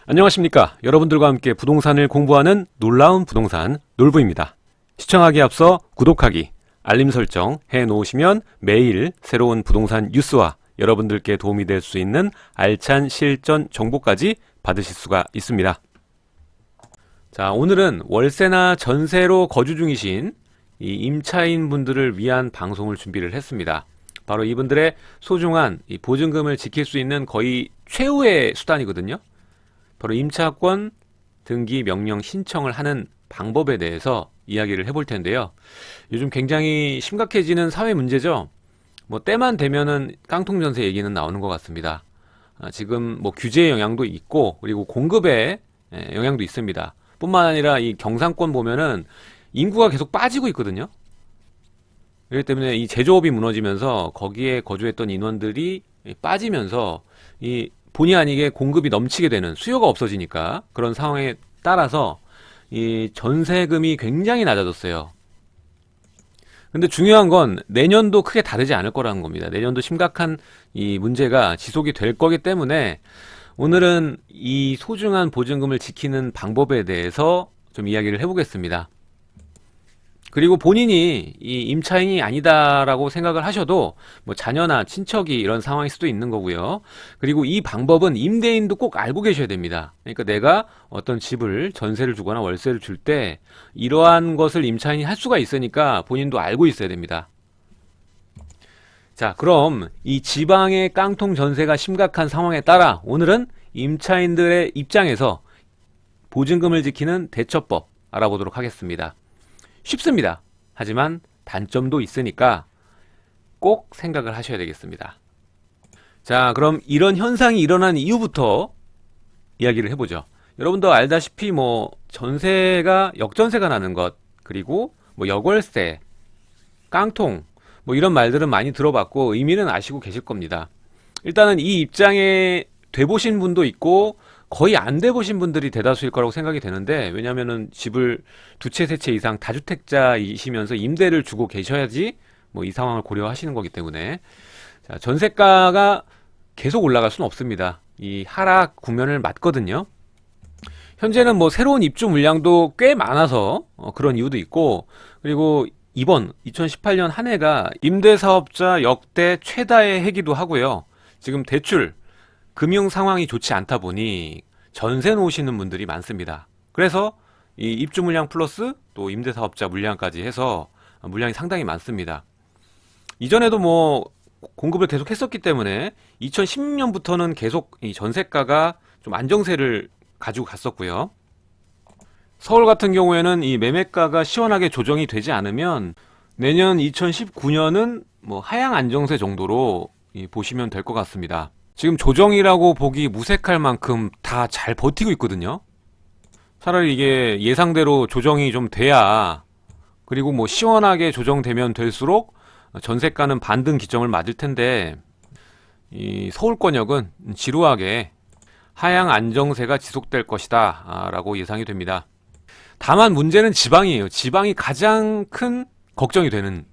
안녕하십니까. 여러분들과 함께 부동산을 공부하는 놀라운 부동산 놀부입니다. 시청하기에 앞서 구독하기, 알림 설정 해놓으시면 매일 새로운 부동산 뉴스와 여러분들께 도움이 될 수 있는 알찬 실전 정보까지 받으실 수가 있습니다. 자, 오늘은 월세나 전세로 거주 중이신 이 임차인 분들을 위한 방송을 준비를 했습니다. 바로 이분들의 소중한 이 보증금을 지킬 수 있는 거의 최후의 수단이거든요. 바로 임차권 등기 명령 신청을 하는 방법에 대해서 이야기를 해볼 텐데요. 요즘 굉장히 심각해지는 사회 문제죠. 뭐 때만 되면은 깡통 전세 얘기는 나오는 것 같습니다. 지금 뭐 규제의 영향도 있고 그리고 공급의 영향도 있습니다. 뿐만 아니라 이 경상권 보면은 인구가 계속 빠지고 있거든요. 그렇기 때문에 이 제조업이 무너지면서 거기에 거주했던 인원들이 빠지면서 이 본의 아니게 공급이 넘치게 되는, 수요가 없어지니까 그런 상황에 따라서 이 전세금이 굉장히 낮아졌어요. 근데 중요한 건 내년도 크게 다르지 않을 거라는 겁니다. 내년도 심각한 이 문제가 지속이 될 거기 때문에 오늘은 이 소중한 보증금을 지키는 방법에 대해서 좀 이야기를 해보겠습니다. 그리고 본인이 이 임차인이 아니다라고 생각을 하셔도 뭐 자녀나 친척이 이런 상황일 수도 있는 거고요. 그리고 이 방법은 임대인도 꼭 알고 계셔야 됩니다. 그러니까 내가 어떤 집을 전세를 주거나 월세를 줄 때 이러한 것을 임차인이 할 수가 있으니까 본인도 알고 있어야 됩니다. 자, 그럼 이 지방의 깡통 전세가 심각한 상황에 따라 오늘은 임차인들의 입장에서 보증금을 지키는 대처법 알아보도록 하겠습니다. 쉽습니다. 하지만 단점도 있으니까 꼭 생각을 하셔야 되겠습니다. 자, 그럼 이런 현상이 일어난 이유부터 이야기를 해보죠. 여러분도 알다시피 뭐 전세가 역전세가 나는 것, 그리고 뭐 역월세, 깡통 뭐 이런 말들은 많이 들어봤고 의미는 아시고 계실 겁니다. 일단은 이 입장에 돼보신 분도 있고 거의 안 돼보신 분들이 대다수일 거라고 생각이 되는데, 왜냐면은 집을 두 채, 세 채 이상 다주택자이시면서 임대를 주고 계셔야지 뭐 이 상황을 고려하시는 거기 때문에. 자, 전세가가 계속 올라갈 수는 없습니다. 이 하락 국면을 맞거든요. 현재는 뭐 새로운 입주 물량도 꽤 많아서 그런 이유도 있고, 그리고 이번 2018년 한 해가 임대사업자 역대 최다의 해기도 하고요. 지금 대출 금융 상황이 좋지 않다 보니 전세 놓으시는 분들이 많습니다. 그래서 이 입주 물량 플러스 또 임대사업자 물량까지 해서 물량이 상당히 많습니다. 이전에도 뭐 공급을 계속 했었기 때문에 2016년부터는 계속 이 전세가가 좀 안정세를 가지고 갔었고요. 서울 같은 경우에는 이 매매가가 시원하게 조정이 되지 않으면 내년 2019년은 뭐 하향 안정세 정도로 보시면 될 것 같습니다. 지금 조정이라고 보기 무색할 만큼 다 잘 버티고 있거든요. 차라리 이게 예상대로 조정이 좀 돼야, 그리고 뭐 시원하게 조정되면 될수록 전세가는 반등 기점을 맞을 텐데, 이 서울권역은 지루하게 하향 안정세가 지속될 것이다 라고 예상이 됩니다. 다만 문제는 지방이에요. 지방이 가장 큰 걱정이 되는,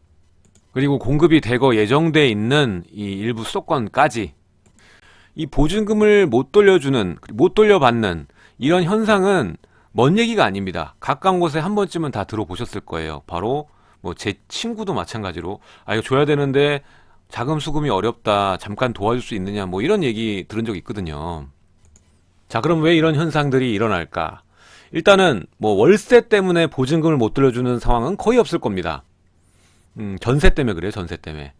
그리고 공급이 대거 예정돼 있는 이 일부 수도권까지 이 보증금을 못 돌려주는, 못 돌려받는 이런 현상은 먼 얘기가 아닙니다. 가까운 곳에 한 번쯤은 다 들어보셨을 거예요. 바로 뭐 제 친구도 마찬가지로 이거 줘야 되는데 자금 수금이 어렵다, 잠깐 도와줄 수 있느냐, 뭐 이런 얘기 들은 적 있거든요. 자, 그럼 왜 이런 현상들이 일어날까? 일단은 뭐 월세 때문에 보증금을 못 돌려주는 상황은 거의 없을 겁니다. 전세 때문에 그래요. 전세 때문에.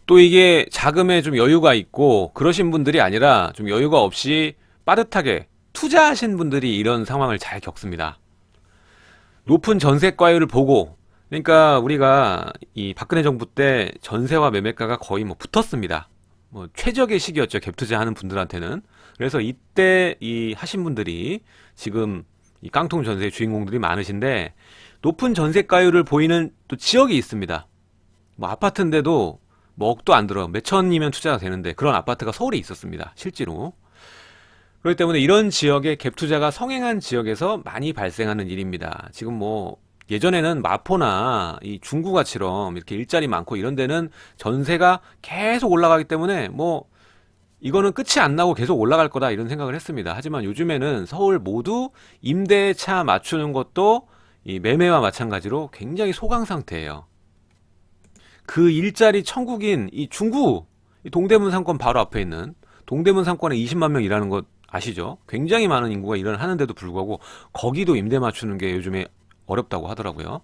또 이게 자금에 좀 여유가 있고 그러신 분들이 아니라 좀 여유가 없이 빠듯하게 투자하신 분들이 이런 상황을 잘 겪습니다. 높은 전세가율을 보고, 그러니까 우리가 이 박근혜 정부 때 전세와 매매가가 거의 뭐 붙었습니다. 뭐 최적의 시기였죠. 갭 투자하는 분들한테는. 그래서 이때 이 하신 분들이 지금 이 깡통 전세의 주인공들이 많으신데, 높은 전세가율을 보이는 또 지역이 있습니다. 뭐 아파트인데도 뭐 억도 안 들어요. 몇 천이면 투자가 되는데 그런 아파트가 서울에 있었습니다. 실제로. 그렇기 때문에 이런 지역의 갭 투자가 성행한 지역에서 많이 발생하는 일입니다. 지금 뭐 예전에는 마포나 이 중구가처럼 이렇게 일자리 많고 이런 데는 전세가 계속 올라가기 때문에 뭐 이거는 끝이 안 나고 계속 올라갈 거다 이런 생각을 했습니다. 하지만 요즘에는 서울 모두 임대차 맞추는 것도 이 매매와 마찬가지로 굉장히 소강 상태예요. 그 일자리 천국인 이 중구, 이 동대문 상권 바로 앞에 있는 동대문 상권에 20만 명 일하는 것 아시죠? 굉장히 많은 인구가 일을 하는데도 불구하고 거기도 임대 맞추는 게 요즘에 어렵다고 하더라고요.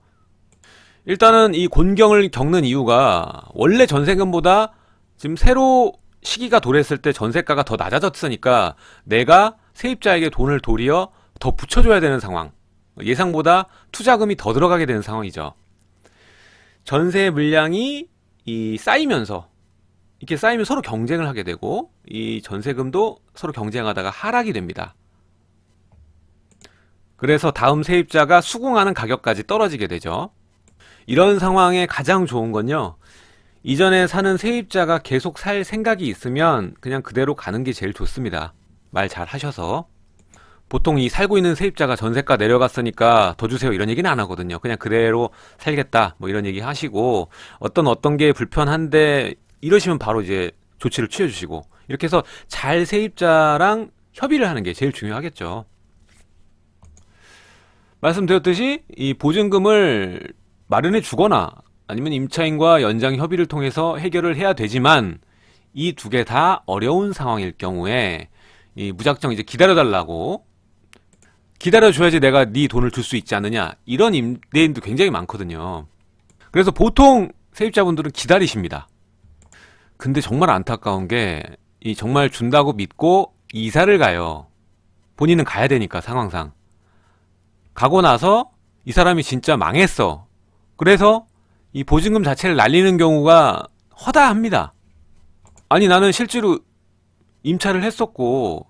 일단은 이 곤경을 겪는 이유가 원래 전세금보다 지금 새로 시기가 도래했을 때 전세가가 더 낮아졌으니까 내가 세입자에게 돈을 도리어 더 붙여줘야 되는 상황. 예상보다 투자금이 더 들어가게 되는 상황이죠. 전세 물량이 쌓이면서 이렇게 쌓이면 서로 경쟁을 하게 되고 이 전세금도 서로 경쟁하다가 하락이 됩니다. 그래서 다음 세입자가 수긍하는 가격까지 떨어지게 되죠. 이런 상황에 가장 좋은 건요. 이전에 사는 세입자가 계속 살 생각이 있으면 그냥 그대로 가는 게 제일 좋습니다. 말 잘 하셔서. 보통 이 살고 있는 세입자가 전세가 내려갔으니까 더 주세요 이런 얘기는 안 하거든요. 그냥 그대로 살겠다 뭐 이런 얘기 하시고 어떤 게 불편한데 이러시면 바로 이제 조치를 취해 주시고 이렇게 해서 잘 세입자랑 협의를 하는 게 제일 중요하겠죠. 말씀드렸듯이 이 보증금을 마련해 주거나 아니면 임차인과 연장 협의를 통해서 해결을 해야 되지만 이 두 개 다 어려운 상황일 경우에 이 무작정 이제 기다려달라고 기다려줘야지 내가 네 돈을 줄 수 있지 않느냐 이런 임대인도 굉장히 많거든요. 그래서 보통 세입자분들은 기다리십니다. 근데 정말 안타까운 게 이 정말 준다고 믿고 이사를 가요. 본인은 가야 되니까 상황상. 가고 나서 이 사람이 진짜 망했어. 그래서 이 보증금 자체를 날리는 경우가 허다합니다. 아니 나는 실제로 임차를 했었고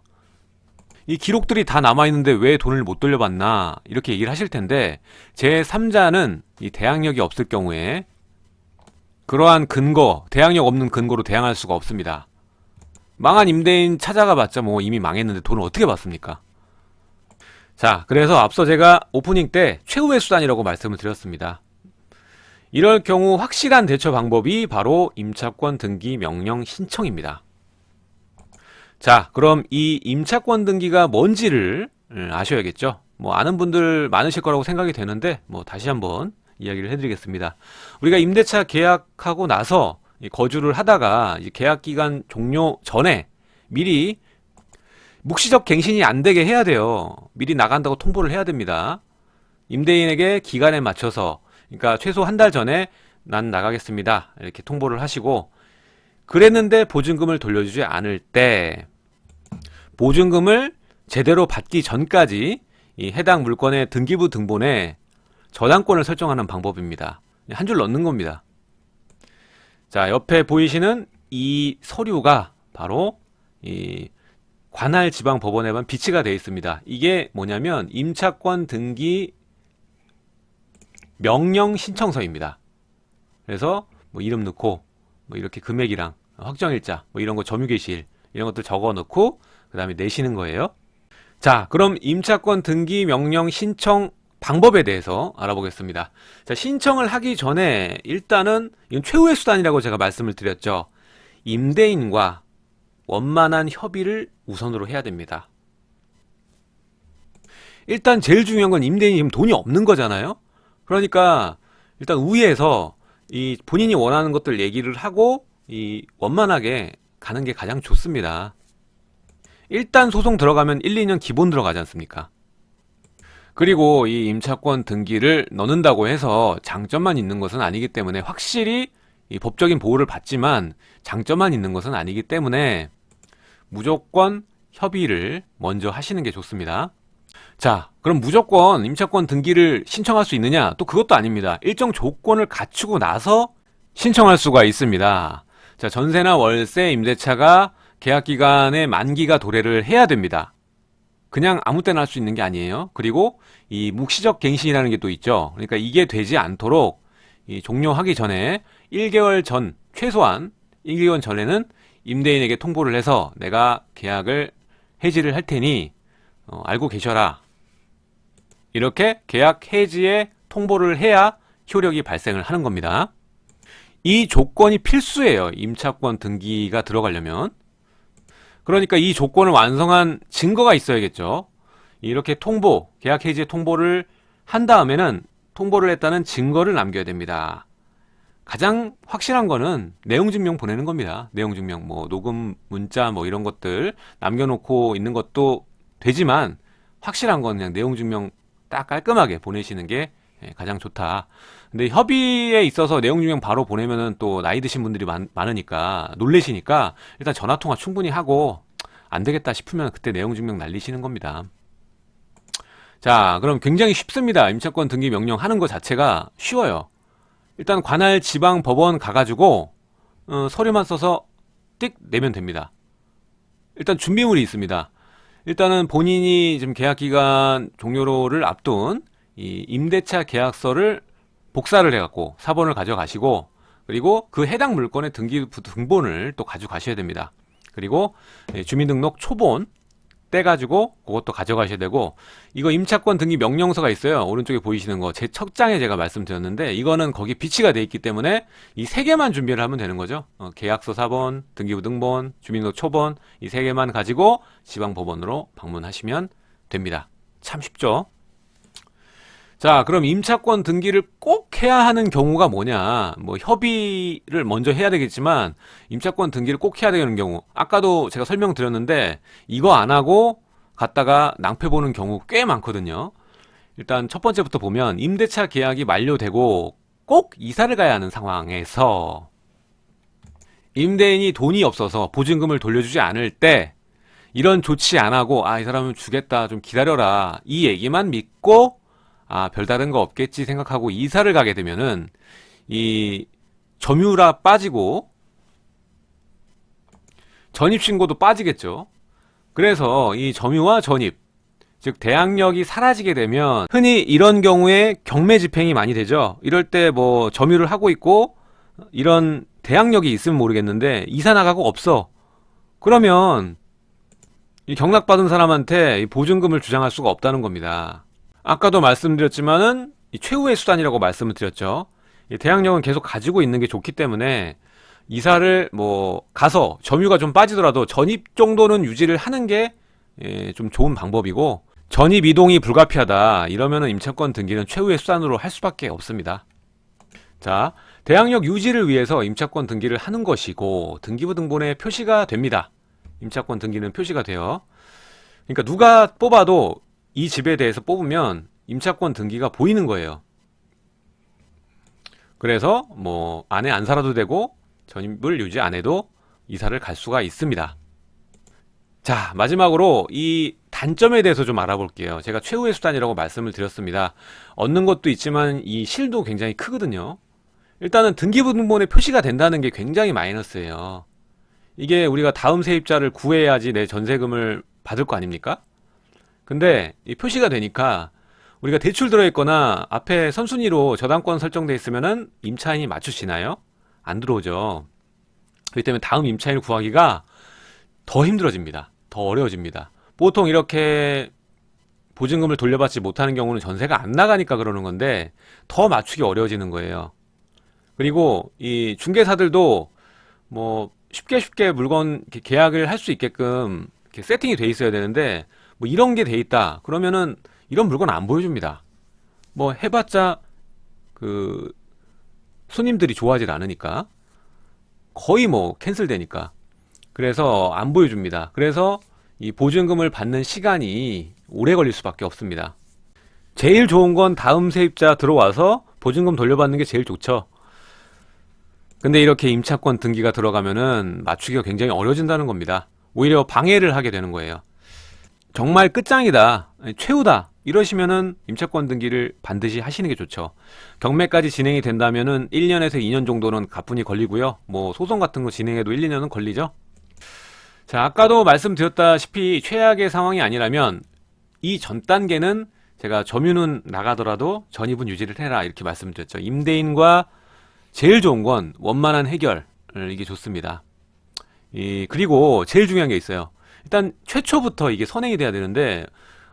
이 기록들이 다 남아있는데 왜 돈을 못 돌려받나 이렇게 얘기를 하실 텐데 제3자는 이 대항력이 없을 경우에 그러한 근거, 대항력 없는 근거로 대항할 수가 없습니다. 망한 임대인 찾아가 봤자 뭐 이미 망했는데 돈을 어떻게 받습니까? 자, 그래서 앞서 제가 오프닝 때 최후의 수단이라고 말씀을 드렸습니다. 이럴 경우 확실한 대처 방법이 바로 임차권 등기 명령 신청입니다. 자, 그럼 이 임차권 등기가 뭔지를 아셔야겠죠? 뭐 아는 분들 많으실 거라고 생각이 되는데 뭐 다시 한번 이야기를 해드리겠습니다. 우리가 임대차 계약하고 나서 거주를 하다가 계약 기간 종료 전에 미리 묵시적 갱신이 안 되게 해야 돼요. 미리 나간다고 통보를 해야 됩니다. 임대인에게 기간에 맞춰서 그러니까 최소 한 달 전에 난 나가겠습니다. 이렇게 통보를 하시고 그랬는데 보증금을 돌려주지 않을 때 보증금을 제대로 받기 전까지 이 해당 물건의 등기부 등본에 저당권을 설정하는 방법입니다. 한 줄 넣는 겁니다. 자, 옆에 보이시는 이 서류가 바로 이 관할 지방 법원에만 비치가 되어 있습니다. 이게 뭐냐면 임차권 등기 명령 신청서입니다. 그래서 뭐 이름 넣고 뭐 이렇게 금액이랑 확정일자 뭐 이런 거 점유개시일 이런 것들 적어 넣고 그 다음에 내시는 거예요. 자, 그럼 임차권 등기 명령 신청 방법에 대해서 알아보겠습니다. 자, 신청을 하기 전에 일단은 이건 최후의 수단이라고 제가 말씀을 드렸죠. 임대인과 원만한 협의를 우선으로 해야 됩니다. 일단 제일 중요한 건 임대인이 지금 돈이 없는 거잖아요. 그러니까 일단 우회해서 이 본인이 원하는 것들 얘기를 하고 이 원만하게 가는 게 가장 좋습니다. 일단 소송 들어가면 1, 2년 기본 들어가지 않습니까? 그리고 이 임차권 등기를 넣는다고 해서 장점만 있는 것은 아니기 때문에 확실히 이 법적인 보호를 받지만 장점만 있는 것은 아니기 때문에 무조건 협의를 먼저 하시는 게 좋습니다. 자, 그럼 무조건 임차권 등기를 신청할 수 있느냐? 또 그것도 아닙니다. 일정 조건을 갖추고 나서 신청할 수가 있습니다. 자, 전세나 월세, 임대차가 계약기간의 만기가 도래를 해야 됩니다. 그냥 아무 때나 할 수 있는 게 아니에요. 그리고 이 묵시적 갱신이라는 게 또 있죠. 그러니까 이게 되지 않도록 이 종료하기 전에 1개월 전, 최소한 1개월 전에는 임대인에게 통보를 해서 내가 계약을 해지를 할 테니 알고 계셔라. 이렇게 계약 해지에 통보를 해야 효력이 발생을 하는 겁니다. 이 조건이 필수예요. 임차권 등기가 들어가려면. 그러니까 이 조건을 완성한 증거가 있어야겠죠. 이렇게 통보, 계약 해지 통보를 한 다음에는 통보를 했다는 증거를 남겨야 됩니다. 가장 확실한 거는 내용 증명 보내는 겁니다. 내용 증명, 뭐 녹음 문자 뭐 이런 것들 남겨놓고 있는 것도 되지만 확실한 건 그냥 내용 증명 딱 깔끔하게 보내시는 게 가장 좋다. 근데 협의에 있어서 내용 증명 바로 보내면은 또 나이 드신 분들이 많으니까 놀래시니까 일단 전화 통화 충분히 하고 안 되겠다 싶으면 그때 내용 증명 날리시는 겁니다. 자, 그럼 굉장히 쉽습니다. 임차권 등기 명령 하는 것 자체가 쉬워요. 일단 관할 지방 법원 가가지고 서류만 써서 띡 내면 됩니다. 일단 준비물이 있습니다. 일단은 본인이 지금 계약기간 종료를 앞둔 이 임대차 계약서를 복사를 해갖고 사본을 가져가시고, 그리고 그 해당 물건의 등본을 또 가져가셔야 됩니다. 그리고 주민등록 초본 떼가지고 그것도 가져가셔야 되고, 이거 임차권 등기 명령서가 있어요. 오른쪽에 보이시는 거 제 첫 장에 제가 말씀드렸는데 이거는 거기 비치가 돼 있기 때문에 이 세 개만 준비를 하면 되는 거죠. 계약서 사본, 등기부 등본, 주민등록 초본 이 세 개만 가지고 지방법원으로 방문하시면 됩니다. 참 쉽죠? 자, 그럼 임차권 등기를 꼭 해야 하는 경우가 뭐냐? 뭐 협의를 먼저 해야 되겠지만 임차권 등기를 꼭 해야 되는 경우, 아까도 제가 설명드렸는데 이거 안 하고 갔다가 낭패 보는 경우 꽤 많거든요. 일단 첫 번째부터 보면 임대차 계약이 만료되고 꼭 이사를 가야 하는 상황에서 임대인이 돈이 없어서 보증금을 돌려주지 않을 때 이런 조치 안 하고 이 사람은 주겠다 좀 기다려라 이 얘기만 믿고 별다른 거 없겠지 생각하고 이사를 가게 되면은 이 점유라 빠지고 전입신고도 빠지겠죠. 그래서 이 점유와 전입, 즉 대항력이 사라지게 되면 흔히 이런 경우에 경매 집행이 많이 되죠. 이럴 때 뭐 점유를 하고 있고 이런 대항력이 있으면 모르겠는데 이사 나가고 없어. 그러면 이 경락받은 사람한테 이 보증금을 주장할 수가 없다는 겁니다. 아까도 말씀드렸지만은 이 최후의 수단이라고 말씀을 드렸죠. 이 대항력은 계속 가지고 있는 게 좋기 때문에 이사를 뭐 가서 점유가 좀 빠지더라도 전입 정도는 유지를 하는 게 좀 좋은 방법이고, 전입 이동이 불가피하다 이러면은 임차권 등기는 최후의 수단으로 할 수밖에 없습니다. 자, 대항력 유지를 위해서 임차권 등기를 하는 것이고 등기부 등본에 표시가 됩니다. 임차권 등기는 표시가 돼요. 그러니까 누가 뽑아도 이 집에 대해서 뽑으면 임차권 등기가 보이는 거예요. 그래서 뭐 안에 안 살아도 되고 전입을 유지 안 해도 이사를 갈 수가 있습니다. 자, 마지막으로 이 단점에 대해서 좀 알아볼게요. 제가 최후의 수단이라고 말씀을 드렸습니다. 얻는 것도 있지만 이 실도 굉장히 크거든요. 일단은 등기부 등본에 표시가 된다는 게 굉장히 마이너스예요. 이게 우리가 다음 세입자를 구해야지 내 전세금을 받을 거 아닙니까? 근데 이 표시가 되니까 우리가 대출 들어있거나 앞에 선순위로 저당권 설정돼 있으면은 임차인이 맞추시나요? 안 들어오죠. 그렇기 때문에 다음 임차인을 구하기가 더 힘들어집니다. 더 어려워집니다. 보통 이렇게 보증금을 돌려받지 못하는 경우는 전세가 안 나가니까 그러는 건데 더 맞추기 어려워지는 거예요. 그리고 이 중개사들도 뭐 쉽게 물건 계약을 할 수 있게끔 이렇게 세팅이 돼 있어야 되는데 뭐 이런 게 돼 있다 그러면은 이런 물건 안 보여줍니다. 뭐 해봤자 그 손님들이 좋아하지 않으니까 거의 뭐 캔슬되니까 그래서 안 보여줍니다. 그래서 이 보증금을 받는 시간이 오래 걸릴 수밖에 없습니다. 제일 좋은 건 다음 세입자 들어와서 보증금 돌려받는 게 제일 좋죠. 근데 이렇게 임차권 등기가 들어가면은 맞추기가 굉장히 어려워진다는 겁니다. 오히려 방해를 하게 되는 거예요. 정말 끝장이다, 최후다 이러시면은 임차권 등기를 반드시 하시는 게 좋죠. 경매까지 진행이 된다면은 1년에서 2년 정도는 가뿐히 걸리고요. 뭐 소송 같은 거 진행해도 1, 2년은 걸리죠. 자, 아까도 말씀드렸다시피 최악의 상황이 아니라면 이 전 단계는 제가 점유는 나가더라도 전입은 유지를 해라 이렇게 말씀드렸죠. 임대인과 제일 좋은 건 원만한 해결, 이게 좋습니다. 그리고 제일 중요한 게 있어요. 일단 최초부터 이게 선행이 돼야 되는데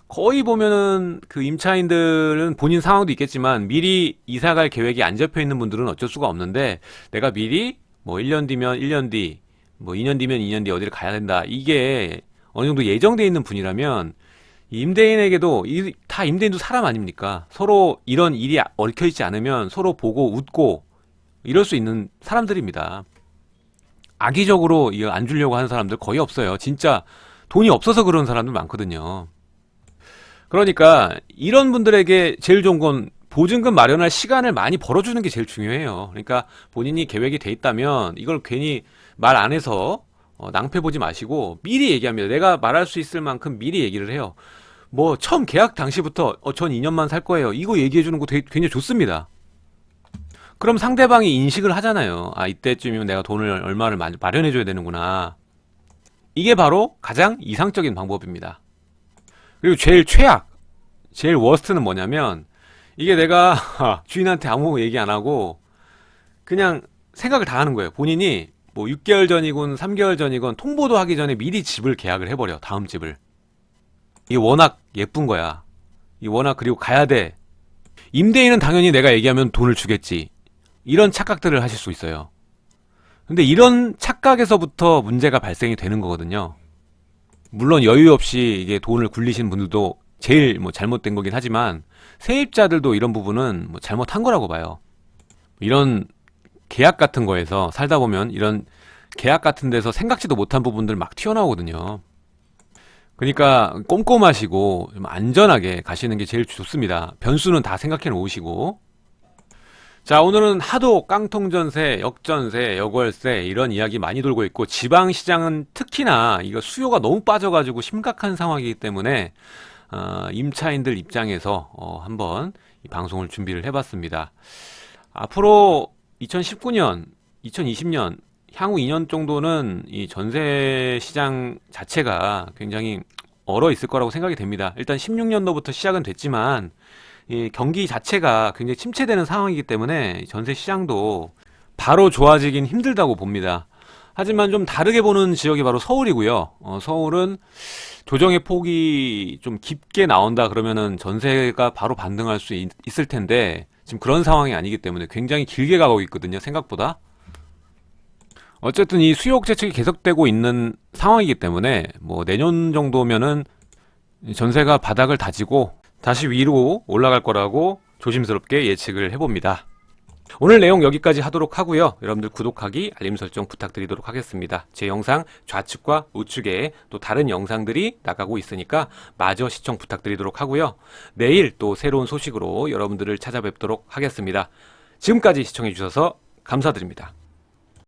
거의 보면은 그 임차인들은 본인 상황도 있겠지만 미리 이사 갈 계획이 안 잡혀 있는 분들은 어쩔 수가 없는데 내가 미리 뭐 1년 뒤면 1년 뒤 뭐 2년 뒤면 2년 뒤에 어디를 가야 된다. 이게 어느 정도 예정돼 있는 분이라면 이 임대인에게도 다 임대인도 사람 아닙니까? 서로 이런 일이 얽혀 있지 않으면 서로 보고 웃고 이럴 수 있는 사람들입니다. 악의적으로 이거 안 주려고 하는 사람들 거의 없어요. 진짜 돈이 없어서 그런 사람들 많거든요. 그러니까 이런 분들에게 제일 좋은 건 보증금 마련할 시간을 많이 벌어주는 게 제일 중요해요. 그러니까 본인이 계획이 돼 있다면 이걸 괜히 말 안 해서 낭패 보지 마시고 미리 얘기합니다. 내가 말할 수 있을 만큼 미리 얘기를 해요. 뭐 처음 계약 당시부터 전 2년만 살 거예요. 이거 얘기해 주는 거 되게 굉장히 좋습니다. 그럼 상대방이 인식을 하잖아요. 아, 이때쯤이면 내가 돈을 얼마를 마련해 줘야 되는구나. 이게 바로 가장 이상적인 방법입니다. 그리고 제일 최악, 제일 워스트는 뭐냐면 이게 내가 주인한테 아무 얘기 안 하고 그냥 생각을 다 하는 거예요. 본인이 뭐 6개월 전이건 3개월 전이건 통보도 하기 전에 미리 집을 계약을 해버려. 다음 집을. 이게 워낙 예쁜 거야. 이 워낙 그리고 가야 돼. 임대인은 당연히 내가 얘기하면 돈을 주겠지. 이런 착각들을 하실 수 있어요. 근데 이런 착각에서부터 문제가 발생이 되는 거거든요. 물론 여유 없이 이게 돈을 굴리신 분들도 제일 뭐 잘못된 거긴 하지만 세입자들도 이런 부분은 뭐 잘못한 거라고 봐요. 이런 계약 같은 거에서 살다 보면 이런 계약 같은 데서 생각지도 못한 부분들 막 튀어나오거든요. 그러니까 꼼꼼하시고 좀 안전하게 가시는 게 제일 좋습니다. 변수는 다 생각해 놓으시고. 자, 오늘은 하도 깡통전세, 역전세, 역월세 이런 이야기 많이 돌고 있고 지방시장은 특히나 이거 수요가 너무 빠져가지고 심각한 상황이기 때문에 임차인들 입장에서 한번 이 방송을 준비를 해봤습니다. 앞으로 2019년, 2020년 향후 2년 정도는 이 전세 시장 자체가 굉장히 얼어 있을 거라고 생각이 됩니다. 일단 16년도부터 시작은 됐지만 이 경기 자체가 굉장히 침체되는 상황이기 때문에 전세 시장도 바로 좋아지긴 힘들다고 봅니다. 하지만 좀 다르게 보는 지역이 바로 서울이고요. 서울은 조정의 폭이 좀 깊게 나온다 그러면은 전세가 바로 반등할 수 있을 텐데 지금 그런 상황이 아니기 때문에 굉장히 길게 가고 있거든요. 생각보다. 어쨌든 이 수요 억제책이 계속되고 있는 상황이기 때문에 뭐 내년 정도면은 전세가 바닥을 다지고 다시 위로 올라갈 거라고 조심스럽게 예측을 해봅니다. 오늘 내용 여기까지 하도록 하고요. 여러분들 구독하기, 알림 설정 부탁드리도록 하겠습니다. 제 영상 좌측과 우측에 또 다른 영상들이 나가고 있으니까 마저 시청 부탁드리도록 하고요. 내일 또 새로운 소식으로 여러분들을 찾아뵙도록 하겠습니다. 지금까지 시청해 주셔서 감사드립니다.